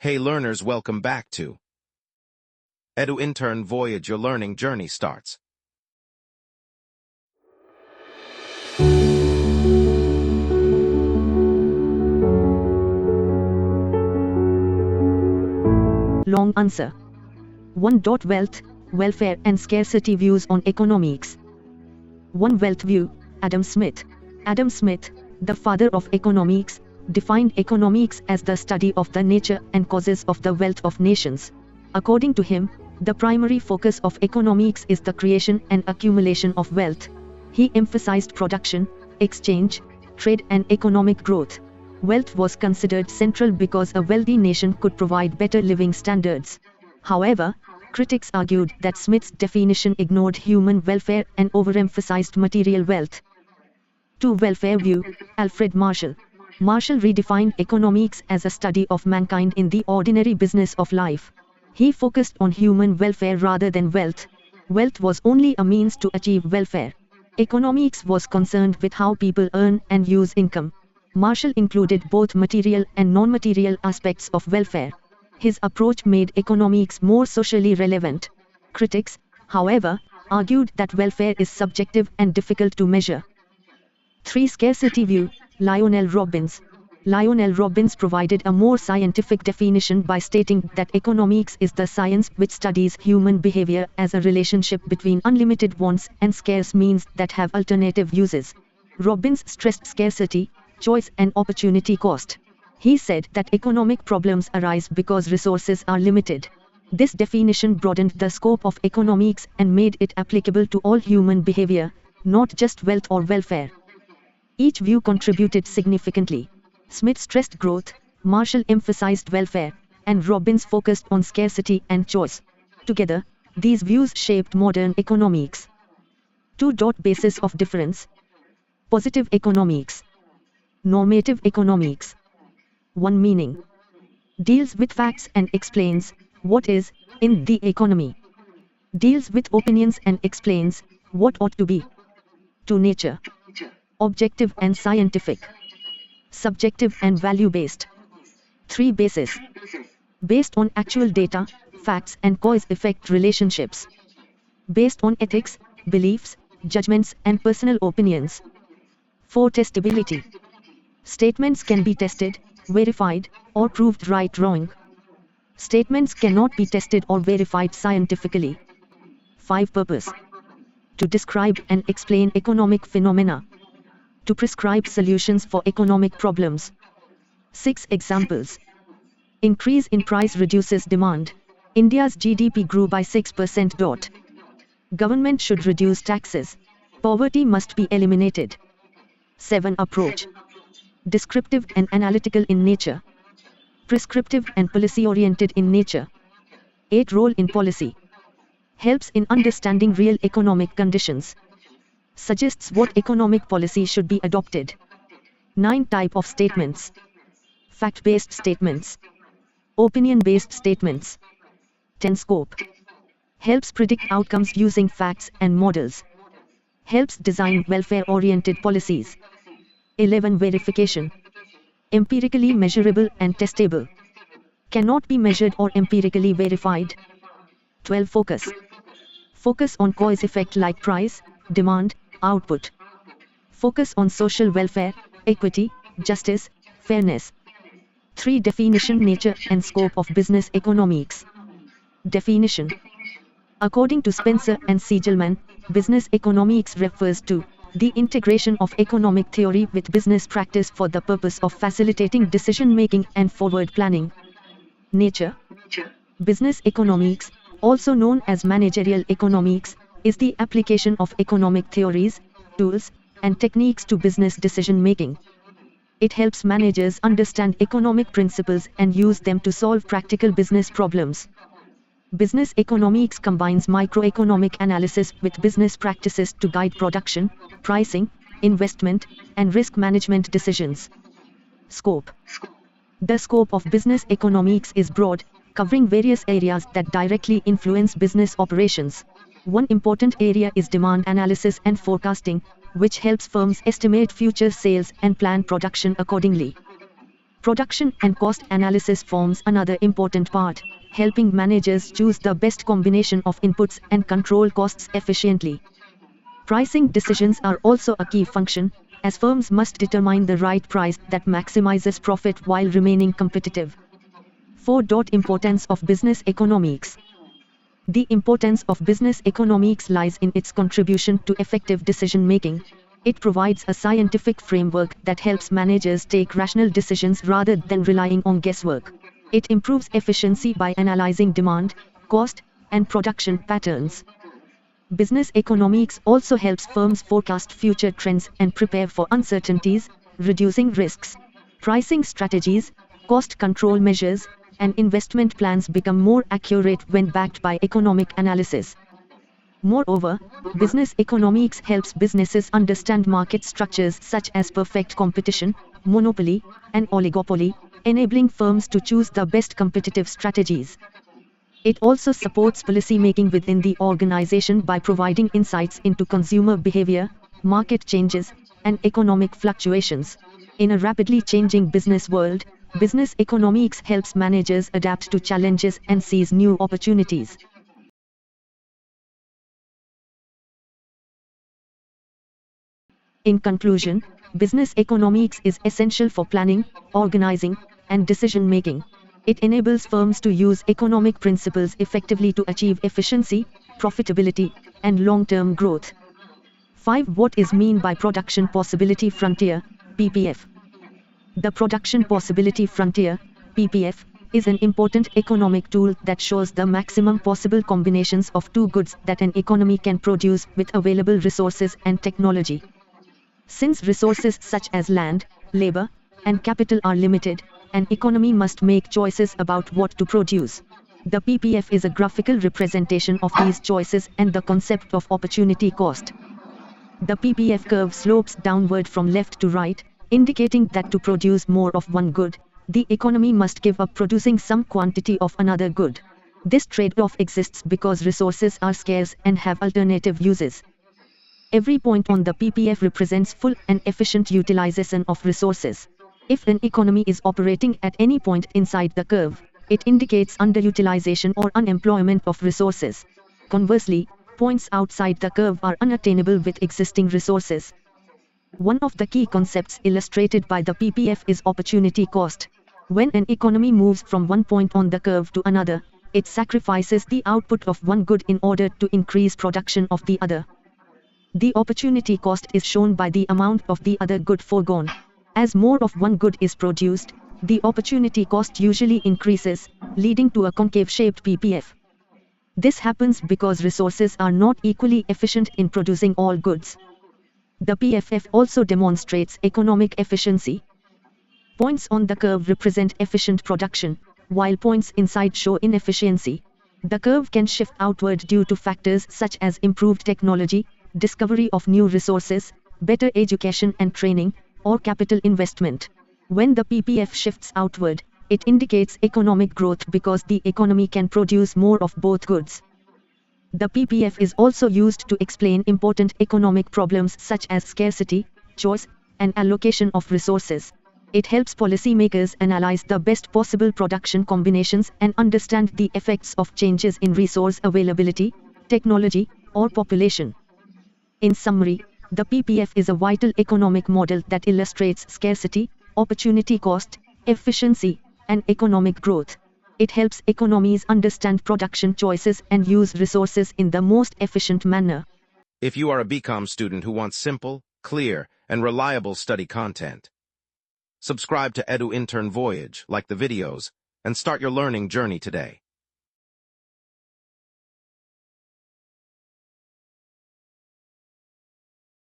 Hey learners, welcome back to Edu Intern Voyage. Your learning journey starts. Long answer. 1. Wealth, welfare and scarcity views on economics. 1. Wealth view. Adam Smith. Adam Smith, the father of economics, defined economics as the study of the nature and causes of the wealth of nations. According to him, the primary focus of economics is the creation and accumulation of wealth. He emphasized production, exchange, trade and economic growth. Wealth was considered central because a wealthy nation could provide better living standards. However, critics argued that Smith's definition ignored human welfare and overemphasized material wealth. 2. Welfare view. Alfred Marshall. Marshall redefined economics as a study of mankind in the ordinary business of life. He focused on human welfare rather than wealth. Wealth was only a means to achieve welfare. Economics was concerned with how people earn and use income. Marshall included both material and non-material aspects of welfare. His approach made economics more socially relevant. Critics, however, argued that welfare is subjective and difficult to measure. 3. Scarcity view. Lionel Robbins. Lionel Robbins provided a more scientific definition by stating that economics is the science which studies human behavior as a relationship between unlimited wants and scarce means that have alternative uses. Robbins stressed scarcity, choice and opportunity cost. He said that economic problems arise because resources are limited. This definition broadened the scope of economics and made it applicable to all human behavior, not just wealth or welfare. Each view contributed significantly. Smith stressed growth, Marshall emphasized welfare, and Robbins focused on scarcity and choice. Together, these views shaped modern economics. 2. Basis of difference. Positive economics. Normative economics. 1. Meaning. Deals with facts and explains what is in the economy. Deals with opinions and explains what ought to be. 2. Nature. Objective and scientific. Subjective and value-based. 3. Basis. Based on actual data, facts and cause-effect relationships. Based on ethics, beliefs, judgments and personal opinions. 4. Testability. Statements can be tested, verified, or proved wrong. Statements cannot be tested or verified scientifically. 5. Purpose. To describe and explain economic phenomena. To prescribe solutions for economic problems. 6. Examples. Increase in price reduces demand. India's GDP grew by 6%. Government should reduce taxes. Poverty must be eliminated. 7. Approach. Descriptive and analytical in nature. Prescriptive and policy-oriented in nature. 8. Role in policy. Helps in understanding real economic conditions. Suggests what economic policy should be adopted. 9. Type of statements. Fact-based statements. Opinion-based statements. 10. Scope. Helps predict outcomes using facts and models. Helps design welfare-oriented policies. 11. Verification. Empirically measurable and testable. Cannot be measured or empirically verified. 12. Focus. Focus on cause-effect like price, demand, output. Focus on social welfare, equity, justice, fairness. 3. Definition. Nature and scope of business economics. Definition. According to Spencer and Siegelman, business economics refers to the integration of economic theory with business practice for the purpose of facilitating decision-making and forward planning. Nature. Business economics, also known as managerial economics, is the application of economic theories, tools, and techniques to business decision-making. It helps managers understand economic principles and use them to solve practical business problems. Business economics combines microeconomic analysis with business practices to guide production, pricing, investment, and risk management decisions. Scope. The scope of business economics is broad, covering various areas that directly influence business operations. One important area is demand analysis and forecasting, which helps firms estimate future sales and plan production accordingly. Production and cost analysis forms another important part, helping managers choose the best combination of inputs and control costs efficiently. Pricing decisions are also a key function, as firms must determine the right price that maximizes profit while remaining competitive. 4. Importance of business economics. The importance of business economics lies in its contribution to effective decision-making. It provides a scientific framework that helps managers take rational decisions rather than relying on guesswork. It improves efficiency by analyzing demand, cost, and production patterns. Business economics also helps firms forecast future trends and prepare for uncertainties, reducing risks. Pricing strategies, cost control measures, and investment plans become more accurate when backed by economic analysis. Moreover, business economics helps businesses understand market structures such as perfect competition, monopoly, and oligopoly, enabling firms to choose the best competitive strategies. It also supports policymaking within the organization by providing insights into consumer behavior, market changes, and economic fluctuations. In a rapidly changing business world, business economics helps managers adapt to challenges and seize new opportunities. In conclusion, business economics is essential for planning, organizing, and decision-making. It enables firms to use economic principles effectively to achieve efficiency, profitability, and long-term growth. 5. What is meant by Production Possibility Frontier, PPF? The Production Possibility Frontier, PPF, is an important economic tool that shows the maximum possible combinations of two goods that an economy can produce with available resources and technology. Since resources such as land, labor, and capital are limited, an economy must make choices about what to produce. The PPF is a graphical representation of these choices and the concept of opportunity cost. The PPF curve slopes downward from left to right, indicating that to produce more of one good, the economy must give up producing some quantity of another good. This trade-off exists because resources are scarce and have alternative uses. Every point on the PPF represents full and efficient utilization of resources. If an economy is operating at any point inside the curve, it indicates underutilization or unemployment of resources. Conversely, points outside the curve are unattainable with existing resources. One of the key concepts illustrated by the PPF is opportunity cost. When an economy moves from one point on the curve to another, it sacrifices the output of one good in order to increase production of the other. The opportunity cost is shown by the amount of the other good foregone. As more of one good is produced, the opportunity cost usually increases, leading to a concave-shaped PPF. This happens because resources are not equally efficient in producing all goods. The PFF also demonstrates economic efficiency. Points on the curve represent efficient production, while points inside show inefficiency. The curve can shift outward due to factors such as improved technology, discovery of new resources, better education and training, or capital investment. When the PPF shifts outward, it indicates economic growth because the economy can produce more of both goods. The PPF is also used to explain important economic problems such as scarcity, choice, and allocation of resources. It helps policymakers analyze the best possible production combinations and understand the effects of changes in resource availability, technology, or population. In summary, the PPF is a vital economic model that illustrates scarcity, opportunity cost, efficiency, and economic growth. It helps economies understand production choices and use resources in the most efficient manner. If you are a BCom student who wants simple, clear, and reliable study content, subscribe to Edu Intern Voyage, like the videos, and start your learning journey today.